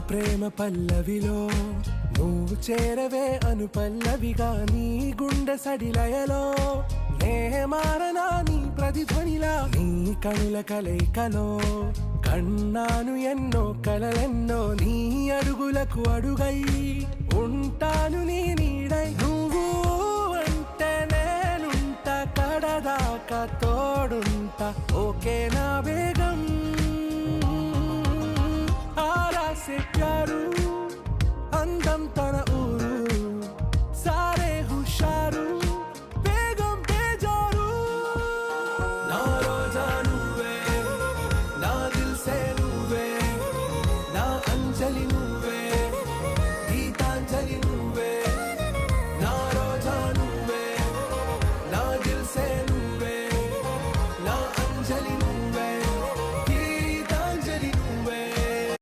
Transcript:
ప్రేమ పల్లవిలో నువ్వు చేరవే అను పల్లవిగా నీ గుండె సడిలయలో నే మారనా నీ ప్రతిధ్వనిలా నీ కనుల కలయికలో కన్నాను ఎన్నో కలలెన్నో నీ అడుగులకు అడుగై ఉంటాను నీ నీడై నువ్వు అంటే నేనుంట కడదాకా తోడుంటా ఓకే నా బేగం ఆరాసే